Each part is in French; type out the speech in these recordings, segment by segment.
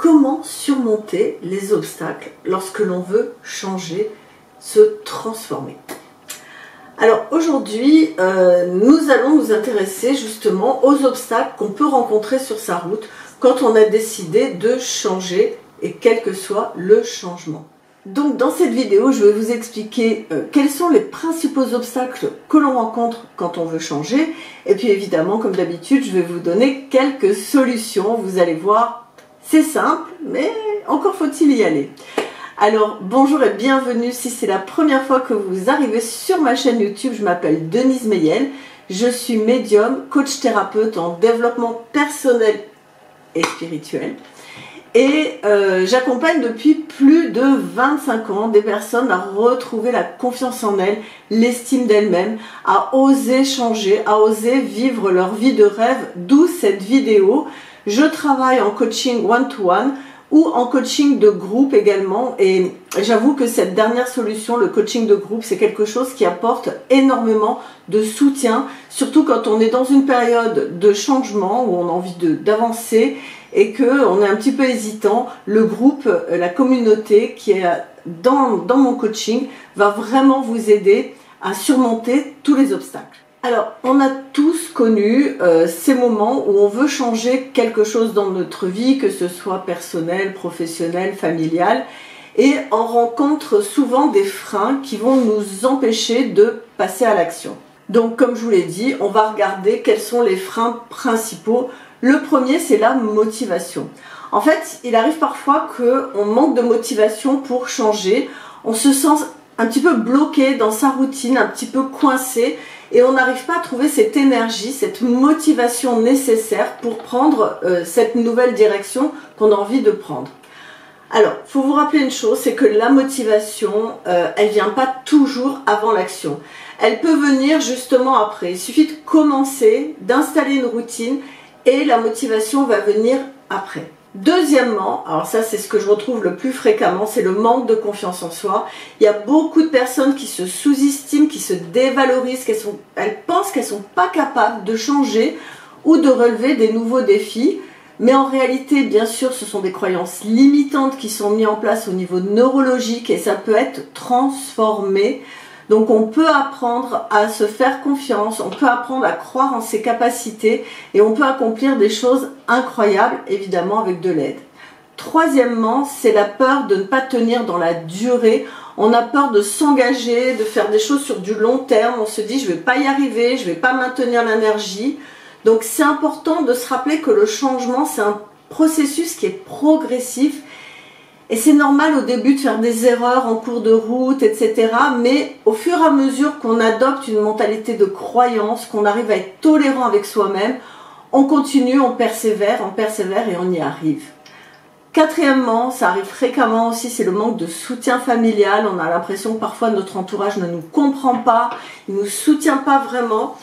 comment surmonter les obstacles lorsque l'on veut changer, se transformer. Alors aujourd'hui, nous allons nous intéresser justement aux obstacles qu'on peut rencontrer sur sa route quand on a décidé de changer et quel que soit le changement. Donc dans cette vidéo, je vais vous expliquer quels sont les principaux obstacles que l'on rencontre quand on veut changer. Et puis évidemment, comme d'habitude, je vais vous donner quelques solutions. Vous allez voir, c'est simple, mais encore faut-il y aller. Alors bonjour et bienvenue si c'est la première fois que vous arrivez sur ma chaîne YouTube. Je m'appelle Denise Meyel, je suis médium, coach thérapeute en développement personnel et spirituel. Et j'accompagne depuis plus de 25 ans des personnes à retrouver la confiance en elles, l'estime d'elles-mêmes, à oser changer, à oser vivre leur vie de rêve, d'où cette vidéo. Je travaille en coaching one-to-one ou en coaching de groupe également, et j'avoue que cette dernière solution, le coaching de groupe, c'est quelque chose qui apporte énormément de soutien, surtout quand on est dans une période de changement où on a envie d'avancer et qu'on est un petit peu hésitant. Le groupe, la communauté qui est dans mon coaching va vraiment vous aider à surmonter tous les obstacles. Alors, on a tous connu ces moments où on veut changer quelque chose dans notre vie, que ce soit personnel, professionnel, familial, et on rencontre souvent des freins qui vont nous empêcher de passer à l'action. Donc, comme je vous l'ai dit, on va regarder quels sont les freins principaux. Le premier, c'est la motivation. En fait, il arrive parfois qu'on manque de motivation pour changer. On se sent un petit peu bloqué dans sa routine, un petit peu coincé, et on n'arrive pas à trouver cette énergie, cette motivation nécessaire pour prendre cette nouvelle direction qu'on a envie de prendre. Alors, il faut vous rappeler une chose, c'est que la motivation, elle ne vient pas toujours avant l'action. Elle peut venir justement après. Il suffit de commencer, d'installer une routine, et la motivation va venir après. Deuxièmement, alors ça c'est ce que je retrouve le plus fréquemment, c'est le manque de confiance en soi. Il y a beaucoup de personnes qui se sous-estiment, qui se dévalorisent, elles pensent qu'elles ne sont pas capables de changer ou de relever des nouveaux défis. Mais en réalité, bien sûr, ce sont des croyances limitantes qui sont mises en place au niveau neurologique et ça peut être transformé. Donc on peut apprendre à se faire confiance, on peut apprendre à croire en ses capacités et on peut accomplir des choses incroyables, évidemment avec de l'aide. Troisièmement, c'est la peur de ne pas tenir dans la durée. On a peur de s'engager, de faire des choses sur du long terme. On se dit je ne vais pas y arriver, je ne vais pas maintenir l'énergie. Donc c'est important de se rappeler que le changement, c'est un processus qui est progressif. Et c'est normal au début de faire des erreurs en cours de route, etc. Mais au fur et à mesure qu'on adopte une mentalité de croyance, qu'on arrive à être tolérant avec soi-même, on continue, on persévère et on y arrive. Quatrièmement, ça arrive fréquemment aussi, c'est le manque de soutien familial. On a l'impression que parfois notre entourage ne nous comprend pas, il ne nous soutient pas vraiment.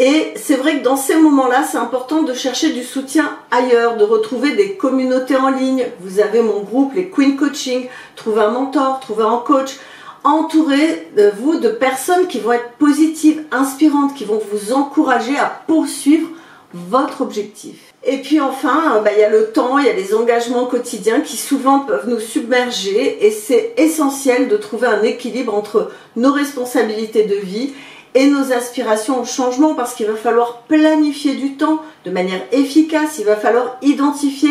Et c'est vrai que dans ces moments-là, c'est important de chercher du soutien ailleurs, de retrouver des communautés en ligne. Vous avez mon groupe, les Queen Coaching, trouvez un mentor, trouvez un coach. Entourez-vous de personnes qui vont être positives, inspirantes, qui vont vous encourager à poursuivre votre objectif. Et puis enfin, il y a le temps, il y a les engagements quotidiens qui souvent peuvent nous submerger et c'est essentiel de trouver un équilibre entre nos responsabilités de vie et nos aspirations au changement parce qu'il va falloir planifier du temps de manière efficace, il va falloir identifier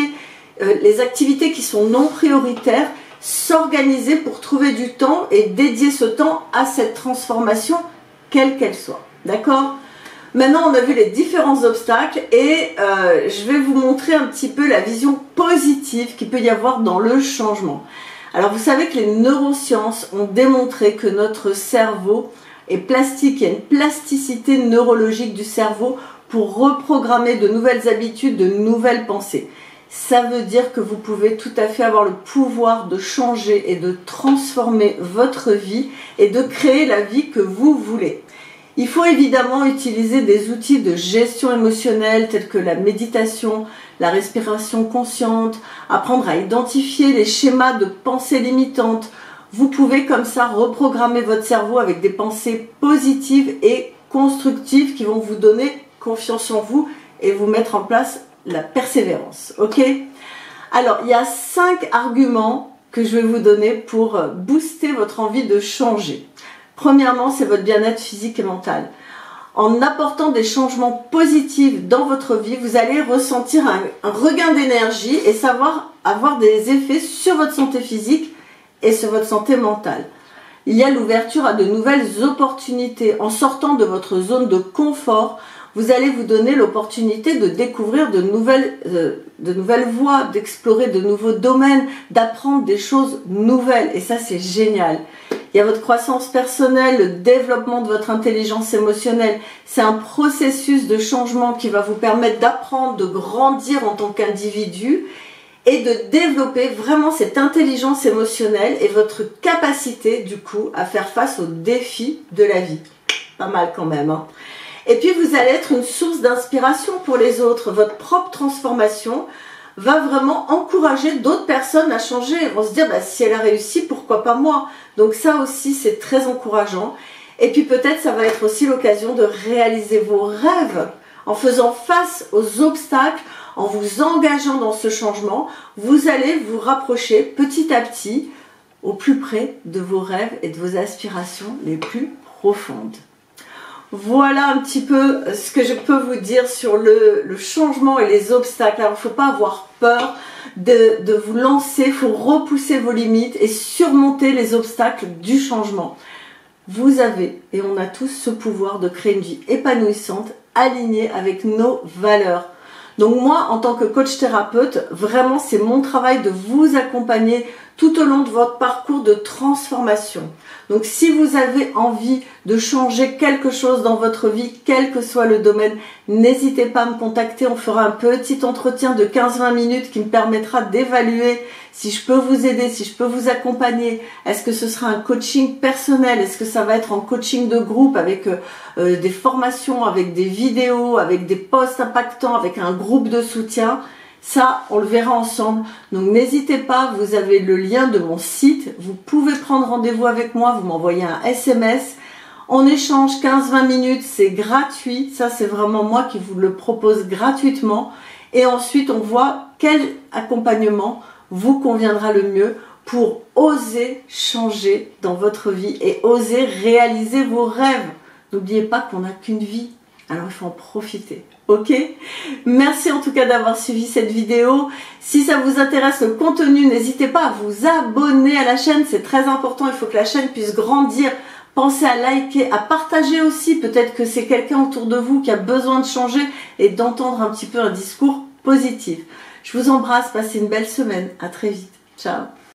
les activités qui sont non prioritaires, s'organiser pour trouver du temps et dédier ce temps à cette transformation, quelle qu'elle soit. D'accord ? Maintenant, on a vu les différents obstacles et je vais vous montrer un petit peu la vision positive qu'il peut y avoir dans le changement. Alors, vous savez que les neurosciences ont démontré que notre cerveau est plastique, il y a une plasticité neurologique du cerveau pour reprogrammer de nouvelles habitudes, de nouvelles pensées. Ça veut dire que vous pouvez tout à fait avoir le pouvoir de changer et de transformer votre vie et de créer la vie que vous voulez. Il faut évidemment utiliser des outils de gestion émotionnelle tels que la méditation, la respiration consciente, apprendre à identifier les schémas de pensée limitantes. Vous pouvez comme ça reprogrammer votre cerveau avec des pensées positives et constructives qui vont vous donner confiance en vous et vous mettre en place la persévérance. Ok ? Alors, il y a 5 arguments que je vais vous donner pour booster votre envie de changer. Premièrement, c'est votre bien-être physique et mental. En apportant des changements positifs dans votre vie, vous allez ressentir un regain d'énergie et savoir avoir des effets sur votre santé physique et sur votre santé mentale. Il y a l'ouverture à de nouvelles opportunités. En sortant de votre zone de confort, vous allez vous donner l'opportunité de découvrir de nouvelles voies, d'explorer de nouveaux domaines, d'apprendre des choses nouvelles. Et ça, c'est génial. Il y a votre croissance personnelle, le développement de votre intelligence émotionnelle. C'est un processus de changement qui va vous permettre d'apprendre, de grandir en tant qu'individu et de développer vraiment cette intelligence émotionnelle et votre capacité du coup à faire face aux défis de la vie. Pas mal quand même, hein. Et puis vous allez être une source d'inspiration pour les autres. Votre propre transformation va vraiment encourager d'autres personnes à changer. Ils vont se dire, bah, si elle a réussi, pourquoi pas moi? Donc ça aussi, c'est très encourageant. Et puis peut-être, ça va être aussi l'occasion de réaliser vos rêves en faisant face aux obstacles, en vous engageant dans ce changement. Vous allez vous rapprocher petit à petit au plus près de vos rêves et de vos aspirations les plus profondes. Voilà un petit peu ce que je peux vous dire sur le changement et les obstacles. Alors, il ne faut pas avoir peur de vous lancer, il faut repousser vos limites et surmonter les obstacles du changement. Vous avez, et on a tous ce pouvoir de créer une vie épanouissante, alignée avec nos valeurs. Donc moi, en tant que coach thérapeute, vraiment, c'est mon travail de vous accompagner tout au long de votre parcours de transformation. Donc si vous avez envie de changer quelque chose dans votre vie, quel que soit le domaine, n'hésitez pas à me contacter. On fera un petit entretien de 15-20 minutes qui me permettra d'évaluer si je peux vous aider, si je peux vous accompagner. Est-ce que ce sera un coaching personnel? Est-ce que ça va être en coaching de groupe avec des formations, avec des vidéos, avec des posts impactants, avec un groupe de soutien? Ça, on le verra ensemble. Donc n'hésitez pas, vous avez le lien de mon site. Vous pouvez prendre rendez-vous avec moi, vous m'envoyez un SMS. On échange 15-20 minutes, c'est gratuit. Ça, c'est vraiment moi qui vous le propose gratuitement. Et ensuite, on voit quel accompagnement vous conviendra le mieux pour oser changer dans votre vie et oser réaliser vos rêves. N'oubliez pas qu'on n'a qu'une vie, alors il faut en profiter. Ok? Merci en tout cas d'avoir suivi cette vidéo. Si ça vous intéresse le contenu, n'hésitez pas à vous abonner à la chaîne, c'est très important, il faut que la chaîne puisse grandir. Pensez à liker, à partager aussi, peut-être que c'est quelqu'un autour de vous qui a besoin de changer et d'entendre un petit peu un discours positif. Je vous embrasse, passez une belle semaine, à très vite, ciao.